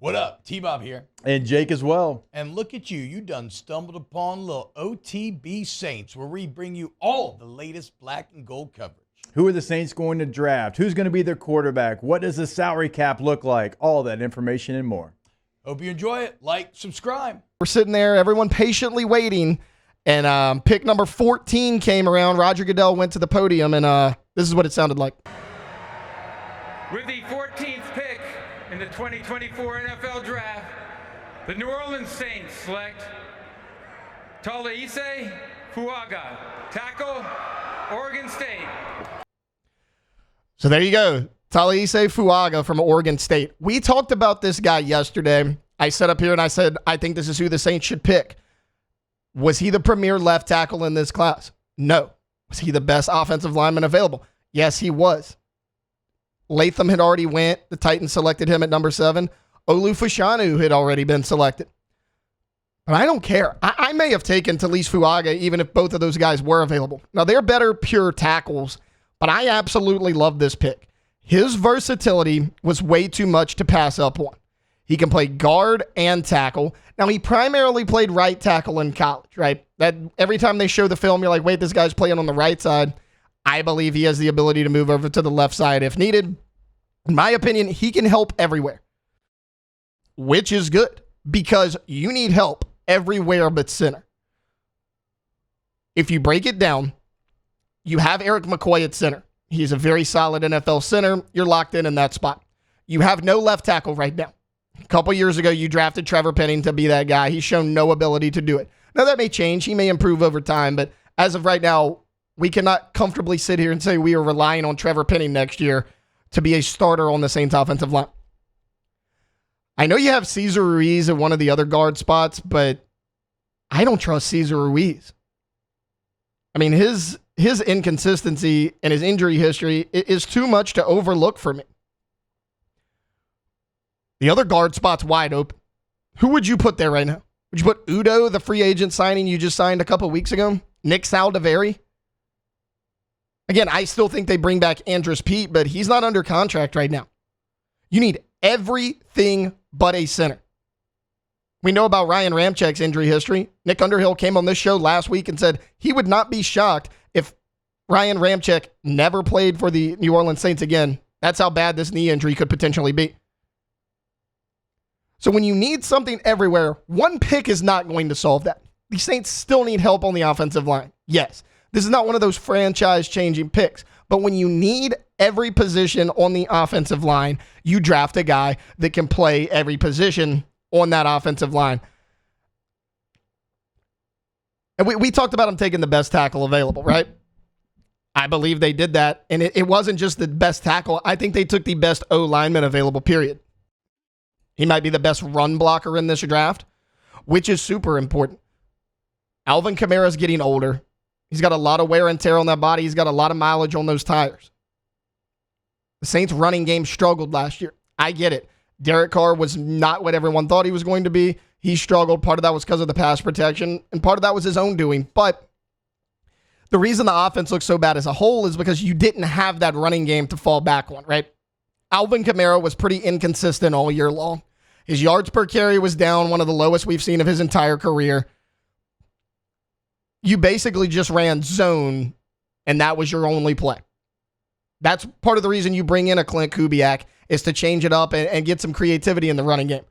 What up? T-Bob here. And Jake as well. And look at you. You done stumbled upon little OTB Saints, where we bring you all the latest black and gold coverage. Who are the Saints going to draft? Who's going to be their quarterback? What does the salary cap look like? All that information and more. Hope you enjoy it. Like, subscribe. We're sitting there, everyone patiently waiting, and pick number 14 came around. Roger Goodell went to the podium, and this is what it sounded like. With the 14th pick in the 2024 NFL Draft, the New Orleans Saints select Taliese Fuaga, tackle, Oregon State. So there you go. Taliese Fuaga from Oregon State. We talked about this guy yesterday. I sat up here and I said, I think this is who the Saints should pick. Was he the premier left tackle in this class? No. Was he the best offensive lineman available? Yes, he was. Latham had already went. The Titans selected him at number 7. Olu Fashanu had already been selected. But I don't care. I may have taken Taliese Fuaga even if both of those guys were available. Now, they're better pure tackles, but I absolutely love this pick. His versatility was way too much to pass up on. He can play guard and tackle. Now, he primarily played right tackle in college, right? That every time they show the film, you're like, wait, this guy's playing on the right side. I believe he has the ability to move over to the left side if needed. In my opinion, he can help everywhere, which is good because you need help everywhere but center. If you break it down, you have Eric McCoy at center. He's a very solid NFL center. You're locked in that spot. You have no left tackle right now. A couple years ago, you drafted Trevor Penning to be that guy. He's shown no ability to do it. Now, that may change. He may improve over time, but as of right now, we cannot comfortably sit here and say we are relying on Trevor Penning next year to be a starter on the Saints offensive line. I know you have Cesar Ruiz at one of the other guard spots, but I don't trust Cesar Ruiz. I mean, his inconsistency and his injury history is too much to overlook for me. The other guard spot's wide open. Who would you put there right now? Would you put Udo, the free agent signing you just signed a couple weeks ago? Nick Saldiveri? Again, I still think they bring back Andrus Peat, but he's not under contract right now. You need everything but a center. We know about Ryan Ramczak's injury history. Nick Underhill came on this show last week and said he would not be shocked if Ryan Ramczyk never played for the New Orleans Saints again. That's how bad this knee injury could potentially be. So when you need something everywhere, one pick is not going to solve that. The Saints still need help on the offensive line. Yes, this is not one of those franchise-changing picks, but when you need every position on the offensive line, you draft a guy that can play every position on that offensive line. And we talked about him taking the best tackle available, right? I believe they did that, and it wasn't just the best tackle. I think they took the best O-lineman available, period. He might be the best run blocker in this draft, which is super important. Alvin Kamara's getting older. He's got a lot of wear and tear on that body. He's got a lot of mileage on those tires. The Saints' running game struggled last year. I get it. Derek Carr was not what everyone thought he was going to be. He struggled. Part of that was because of the pass protection, and part of that was his own doing. But the reason the offense looks so bad as a whole is because you didn't have that running game to fall back on, right? Alvin Kamara was pretty inconsistent all year long. His yards per carry was down, one of the lowest we've seen of his entire career. You basically just ran zone, and that was your only play. That's part of the reason you bring in a Clint Kubiak, is to change it up and get some creativity in the running game.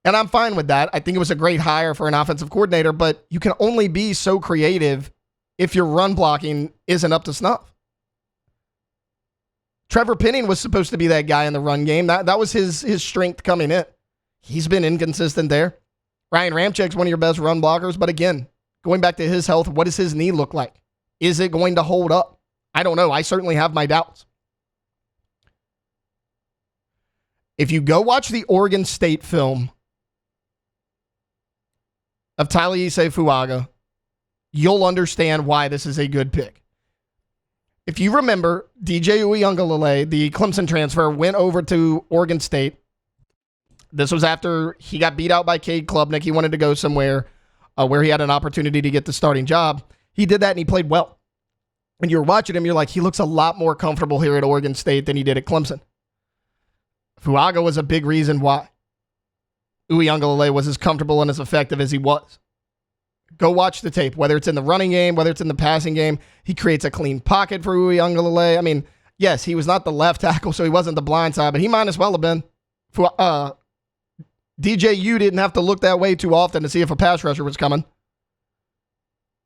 And I'm fine with that. I think it was a great hire for an offensive coordinator, but you can only be so creative if your run blocking isn't up to snuff. Trevor Penning was supposed to be that guy in the run game. That was his strength coming in. He's been inconsistent there. Ryan Ramczak's one of your best run blockers, but again, going back to his health, what does his knee look like? Is it going to hold up? I don't know. I certainly have my doubts. If you go watch the Oregon State film of Taliese Fuaga, you'll understand why this is a good pick. If you remember, DJ Uiagalelei, the Clemson transfer, went over to Oregon State. This was after he got beat out by Cade Klubnik. He wanted to go somewhere where he had an opportunity to get the starting job. He did that and he played well. And you're watching him, you're like, he looks a lot more comfortable here at Oregon State than he did at Clemson. Fuaga was a big reason why. Uiagalelei was as comfortable and as effective as he was. Go watch the tape, whether it's in the running game, whether it's in the passing game. He creates a clean pocket for Uiagalelei. I mean, yes, he was not the left tackle, so he wasn't the blind side, but he might as well have been. DJU didn't have to look that way too often to see if a pass rusher was coming.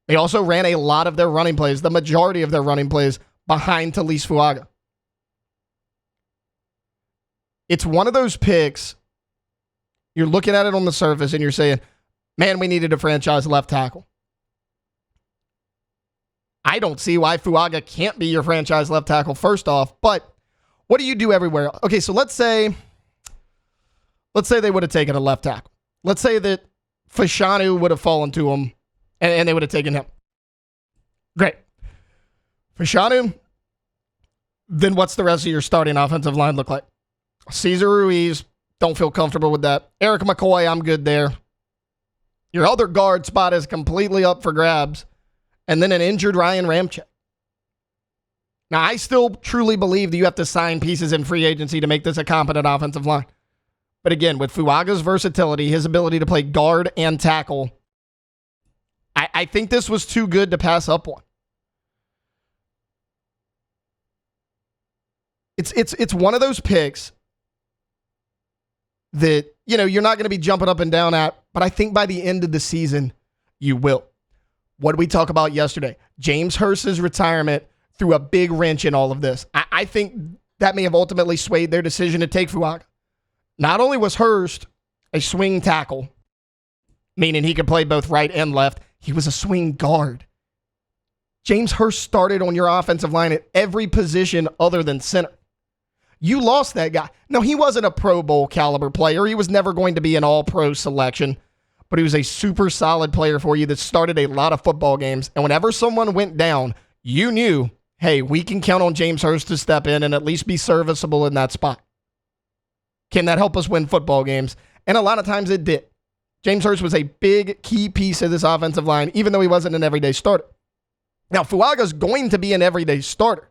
They also ran a lot of their running plays, the majority of their running plays, behind Taliese Fuaga. It's one of those picks, you're looking at it on the surface and you're saying, man, we needed a franchise left tackle. I don't see why Fuaga can't be your franchise left tackle first off, but what do you do everywhere? Okay, so let's say they would have taken a left tackle. Let's say that Fashanu would have fallen to him and they would have taken him. Great. Fashanu, then what's the rest of your starting offensive line look like? Cesar Ruiz, don't feel comfortable with that. Eric McCoy, I'm good there. Your other guard spot is completely up for grabs. And then an injured Ryan Ramczyk. Now, I still truly believe that you have to sign pieces in free agency to make this a competent offensive line. But again, with Fuaga's versatility, his ability to play guard and tackle, I think this was too good to pass up on. It's one of those picks that, you know, you're not going to be jumping up and down at, but I think by the end of the season, you will. What did we talk about yesterday? James Hurst's retirement threw a big wrench in all of this. I think that may have ultimately swayed their decision to take Fuaga. Not only was Hurst a swing tackle, meaning he could play both right and left, he was a swing guard. James Hurst started on your offensive line at every position other than center. You lost that guy. No, he wasn't a Pro Bowl caliber player. He was never going to be an all-pro selection, but he was a super solid player for you that started a lot of football games. And whenever someone went down, you knew, hey, we can count on James Hurst to step in and at least be serviceable in that spot. Can that help us win football games? And a lot of times it did. James Hurst was a big key piece of this offensive line, even though he wasn't an everyday starter. Now, Fuaga's going to be an everyday starter,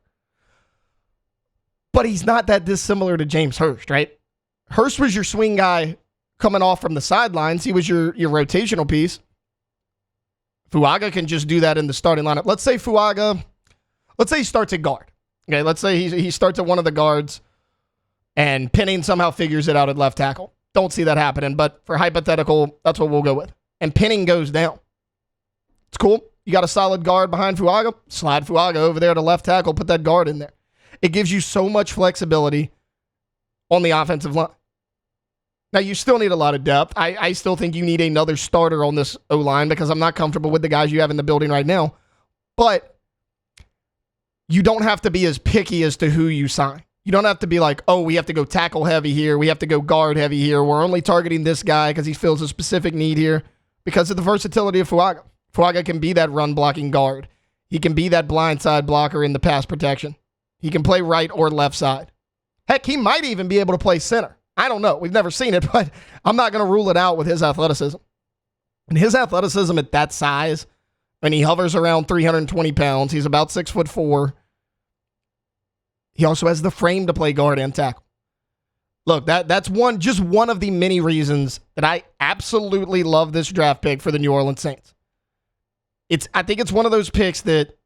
but he's not that dissimilar to James Hurst, right? Hurst was your swing guy coming off from the sidelines. He was your rotational piece. Fuaga can just do that in the starting lineup. Let's say he starts at guard. Okay, let's say he starts at one of the guards and Penning somehow figures it out at left tackle. Don't see that happening, but for hypothetical, that's what we'll go with. And Penning goes down. It's cool. You got a solid guard behind Fuaga. Slide Fuaga over there to left tackle. Put that guard in there. It gives you so much flexibility on the offensive line. Now, you still need a lot of depth. I still think you need another starter on this O-line because I'm not comfortable with the guys you have in the building right now. But you don't have to be as picky as to who you sign. You don't have to be like, oh, we have to go tackle heavy here. We have to go guard heavy here. We're only targeting this guy because he fills a specific need here because of the versatility of Fuaga. Fuaga can be that run-blocking guard. He can be that blindside blocker in the pass protection. He can play right or left side. Heck, he might even be able to play center. I don't know. We've never seen it, but I'm not going to rule it out with his athleticism. And his athleticism at that size, when he hovers around 320 pounds, he's about 6'4". He also has the frame to play guard and tackle. Look, that's just one of the many reasons that I absolutely love this draft pick for the New Orleans Saints. I think it's one of those picks that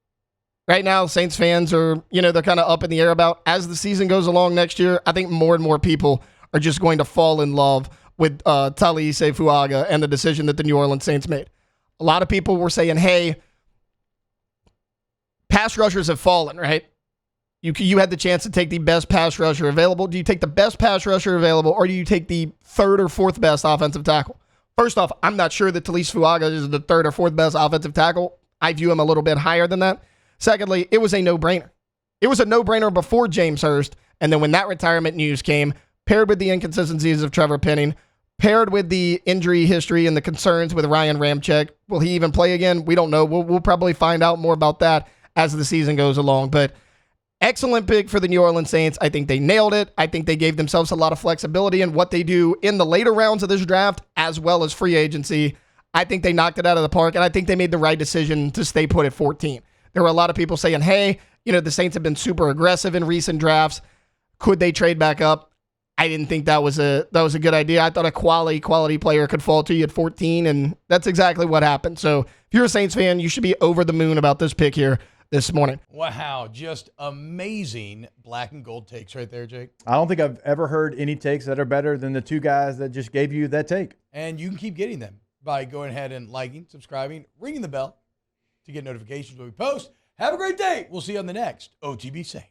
right now Saints fans are, they're kind of up in the air about. As the season goes along next year, I think more and more people are just going to fall in love with Taliese Fuaga and the decision that the New Orleans Saints made. A lot of people were saying, hey, pass rushers have fallen, right? You had the chance to take the best pass rusher available. Do you take the best pass rusher available, or do you take the third or fourth best offensive tackle? First off, I'm not sure that Taliese Fuaga is the third or fourth best offensive tackle. I view him a little bit higher than that. Secondly, it was a no-brainer. It was a no-brainer before James Hurst, and then when that retirement news came, paired with the inconsistencies of Trevor Penning, paired with the injury history and the concerns with Ryan Ramczyk, will he even play again? We don't know. We'll probably find out more about that as the season goes along, but excellent pick for the New Orleans Saints. I think they nailed it. I think they gave themselves a lot of flexibility in what they do in the later rounds of this draft, as well as free agency. I think they knocked it out of the park, and I think they made the right decision to stay put at 14. There were a lot of people saying, hey, the Saints have been super aggressive in recent drafts. Could they trade back up? I didn't think that was a good idea. I thought a quality player could fall to you at 14, and that's exactly what happened. So if you're a Saints fan, you should be over the moon about this pick here this morning. Wow, just amazing black and gold takes right there, Jake. I don't think I've ever heard any takes that are better than the two guys that just gave you that take. And you can keep getting them by going ahead and liking, subscribing, ringing the bell to get notifications when we post. Have a great day. We'll see you on the next OTB Saints.